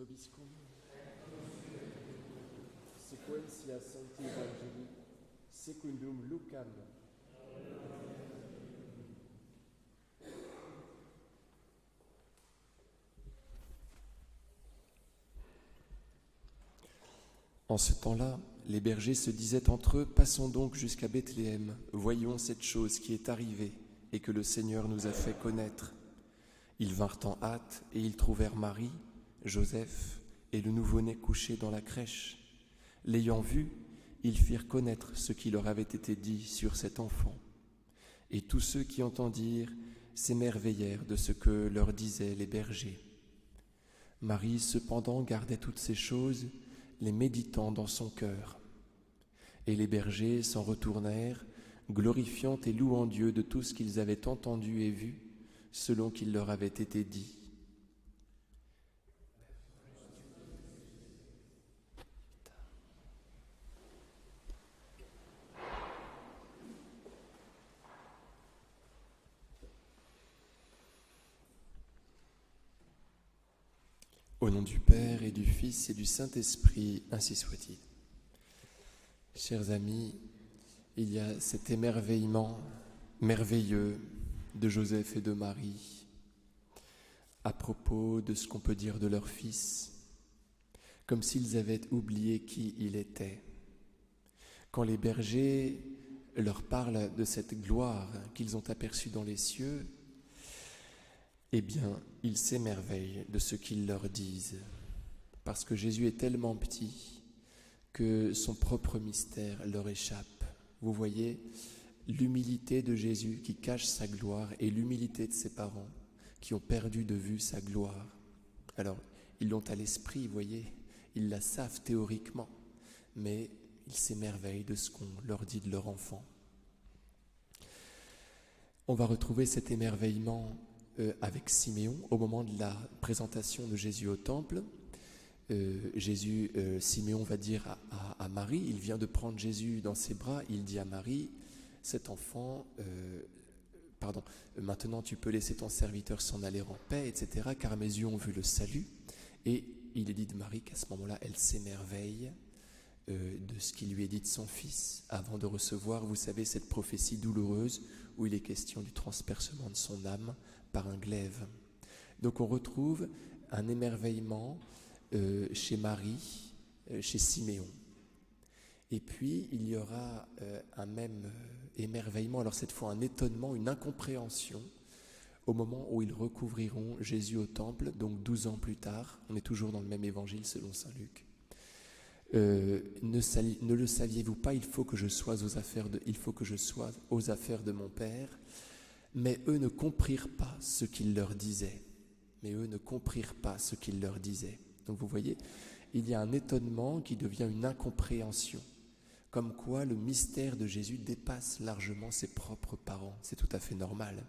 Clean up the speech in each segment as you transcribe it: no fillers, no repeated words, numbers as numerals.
vobiscum, sequentia Sancti Evangelii, secundum Lucam. En ce temps-là, les bergers se disaient entre eux, « Passons donc jusqu'à Bethléem, voyons cette chose qui est arrivée et que le Seigneur nous a fait connaître. » Ils vinrent en hâte et ils trouvèrent Marie, Joseph et le nouveau-né couché dans la crèche. L'ayant vu, ils firent connaître ce qui leur avait été dit sur cet enfant. Et tous ceux qui entendirent s'émerveillèrent de ce que leur disaient les bergers. Marie, cependant, gardait toutes ces choses, les méditant dans son cœur. Et les bergers s'en retournèrent, glorifiant et louant Dieu de tout ce qu'ils avaient entendu et vu, selon qu'il leur avait été dit. Au nom du Père et du Fils et du Saint-Esprit, ainsi soit-il. Chers amis, il y a cet émerveillement merveilleux de Joseph et de Marie à propos de ce qu'on peut dire de leur fils, comme s'ils avaient oublié qui il était. Quand les bergers leur parlent de cette gloire qu'ils ont aperçue dans les cieux, eh bien, ils s'émerveillent de ce qu'ils leur disent, parce que Jésus est tellement petit que son propre mystère leur échappe. Vous voyez, l'humilité de Jésus qui cache sa gloire et l'humilité de ses parents qui ont perdu de vue sa gloire. Alors, ils l'ont à l'esprit, vous voyez, ils la savent théoriquement, mais ils s'émerveillent de ce qu'on leur dit de leur enfant. On va retrouver cet émerveillement avec Siméon au moment de la présentation de Jésus au temple. Siméon va dire à Marie, il vient de prendre Jésus dans ses bras, il dit à Marie, cet enfant, maintenant tu peux laisser ton serviteur s'en aller en paix, etc., car mes yeux ont vu le salut. Et il est dit de Marie qu'à ce moment-là, elle s'émerveille de ce qui lui est dit de son fils, avant de recevoir, vous savez, cette prophétie douloureuse où il est question du transpercement de son âme par un glaive. Donc on retrouve un émerveillement chez Marie, chez Siméon. Et puis il y aura un même émerveillement, alors cette fois un étonnement, une incompréhension, au moment où ils recouvriront Jésus au temple, donc 12 ans plus tard. On est toujours dans le même évangile selon saint Luc. Ne le saviez-vous pas, il faut que je sois aux affaires de mon Père. Mais eux ne comprirent pas ce qu'il leur disait. Donc vous voyez, il y a un étonnement qui devient une incompréhension. Comme quoi le mystère de Jésus dépasse largement ses propres parents. C'est tout à fait normal.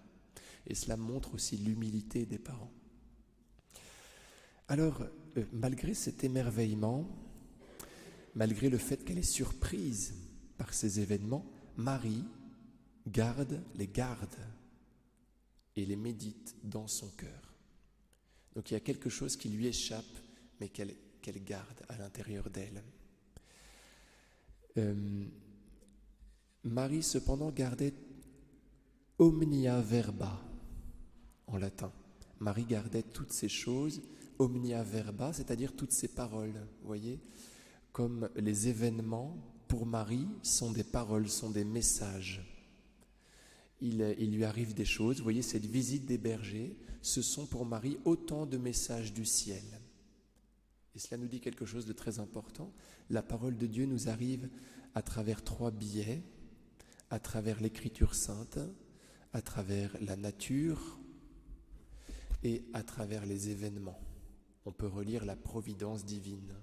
Et cela montre aussi l'humilité des parents. Alors, malgré cet émerveillement, malgré le fait qu'elle est surprise par ces événements, Marie les garde et les médite dans son cœur. Donc il y a quelque chose qui lui échappe, mais qu'elle garde à l'intérieur d'elle. Marie, cependant, gardait omnia verba, en latin. Marie gardait toutes ces choses, omnia verba, c'est-à-dire toutes ces paroles. Vous voyez, comme les événements, pour Marie, sont des paroles, sont des messages. Il lui arrive des choses. Vous voyez, cette visite des bergers, ce sont pour Marie autant de messages du ciel. Et cela nous dit quelque chose de très important. La parole de Dieu nous arrive à travers 3 biais, à travers l'Écriture sainte, à travers la nature et à travers les événements. On peut relire la providence divine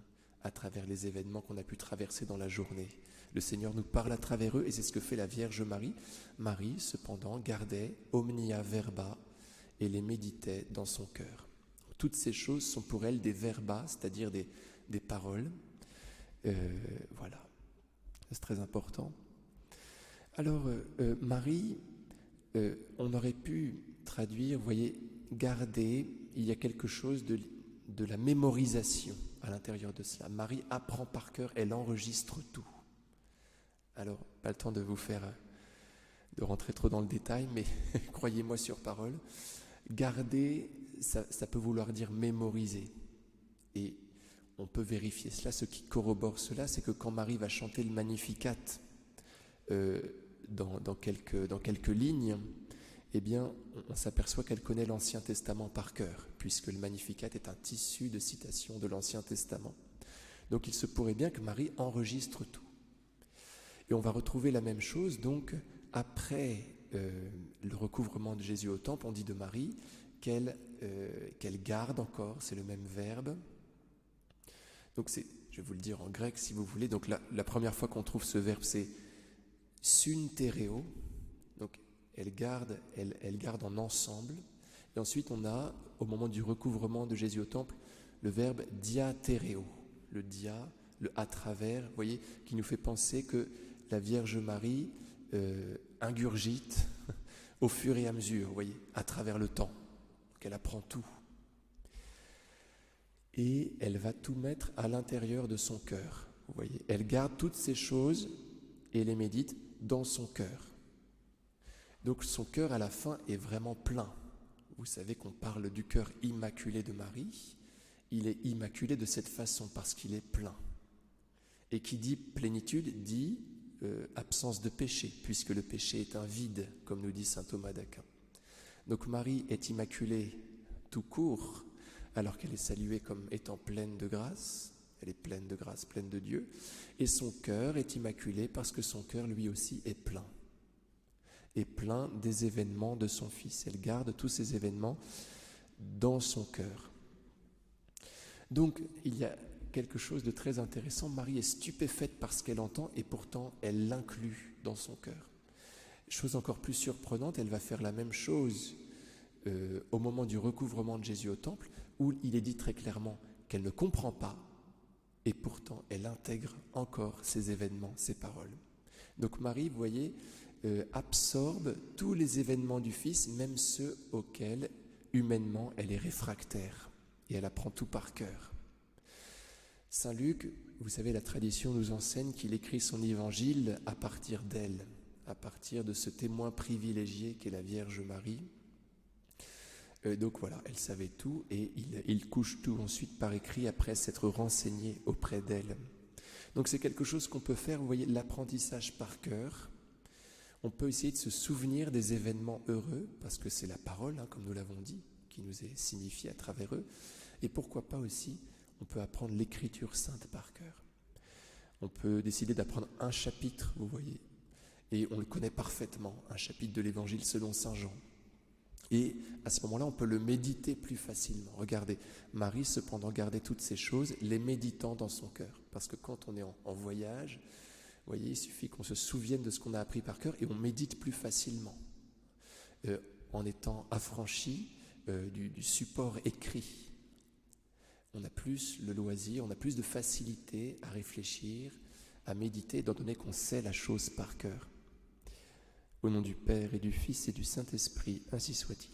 à travers les événements qu'on a pu traverser dans la journée. Le Seigneur nous parle à travers eux et c'est ce que fait la Vierge Marie. Marie, cependant, gardait omnia verba et les méditait dans son cœur. Toutes ces choses sont pour elle des verbas, c'est-à-dire des paroles. Voilà, c'est très important. Alors, Marie, on aurait pu traduire, vous voyez, garder, il y a quelque chose de la mémorisation à l'intérieur de cela. Marie apprend par cœur, elle enregistre tout. Alors, pas le temps de de rentrer trop dans le détail, mais croyez-moi sur parole, garder, ça peut vouloir dire mémoriser. Et on peut vérifier cela. Ce qui corrobore cela, c'est que quand Marie va chanter le Magnificat dans quelques lignes, eh bien, on s'aperçoit qu'elle connaît l'Ancien Testament par cœur, puisque le Magnificat est un tissu de citations de l'Ancien Testament. Donc il se pourrait bien que Marie enregistre tout. Et on va retrouver la même chose, donc, après le recouvrement de Jésus au temple, on dit de Marie qu'elle garde encore, c'est le même verbe. Donc je vais vous le dire en grec si vous voulez. Donc la première fois qu'on trouve ce verbe, c'est suntereo. Donc elle garde en ensemble. Et ensuite on a, au moment du recouvrement de Jésus au temple, le verbe diatereo. Le dia, le à travers, vous voyez, qui nous fait penser que la Vierge Marie ingurgite au fur et à mesure, vous voyez, à travers le temps. Qu'elle apprend tout. Et elle va tout mettre à l'intérieur de son cœur. Vous voyez, elle garde toutes ces choses et les médite dans son cœur. Donc son cœur à la fin est vraiment plein. Vous savez qu'on parle du cœur immaculé de Marie. Il est immaculé de cette façon parce qu'il est plein. Et qui dit plénitude dit absence de péché, puisque le péché est un vide, comme nous dit saint Thomas d'Aquin. Donc Marie est immaculée tout court, alors qu'elle est saluée comme étant pleine de grâce. Elle est pleine de grâce, pleine de Dieu. Et son cœur est immaculé parce que son cœur, lui aussi, est plein. Et plein des événements de son Fils. Elle garde tous ces événements dans son cœur. Donc, il y a quelque chose de très intéressant. Marie est stupéfaite par ce qu'elle entend et pourtant, elle l'inclut dans son cœur. Chose encore plus surprenante, elle va faire la même chose au moment du recouvrement de Jésus au temple, où il est dit très clairement qu'elle ne comprend pas, et pourtant elle intègre encore ces événements, ces paroles. Donc Marie, vous voyez, absorbe tous les événements du Fils, même ceux auxquels, humainement, elle est réfractaire, et elle apprend tout par cœur. Saint Luc, vous savez, la tradition nous enseigne qu'il écrit son évangile à partir d'elle, à partir de ce témoin privilégié qu'est la Vierge Marie. Donc voilà, elle savait tout et il couche tout ensuite par écrit après s'être renseigné auprès d'elle. Donc c'est quelque chose qu'on peut faire, vous voyez, l'apprentissage par cœur. On peut essayer de se souvenir des événements heureux, parce que c'est la parole, comme nous l'avons dit, qui nous est signifiée à travers eux. Et pourquoi pas aussi, on peut apprendre l'écriture sainte par cœur. On peut décider d'apprendre un chapitre, vous voyez, et on le connaît parfaitement, un chapitre de l'Évangile selon saint Jean. Et à ce moment-là, on peut le méditer plus facilement. Regardez, Marie, cependant, gardait toutes ces choses, les méditant dans son cœur. Parce que quand on est en voyage, vous voyez, il suffit qu'on se souvienne de ce qu'on a appris par cœur et on médite plus facilement. En étant affranchi du support écrit, on a plus le loisir, on a plus de facilité à réfléchir, à méditer, étant donné qu'on sait la chose par cœur. Au nom du Père et du Fils et du Saint-Esprit, ainsi soit-il.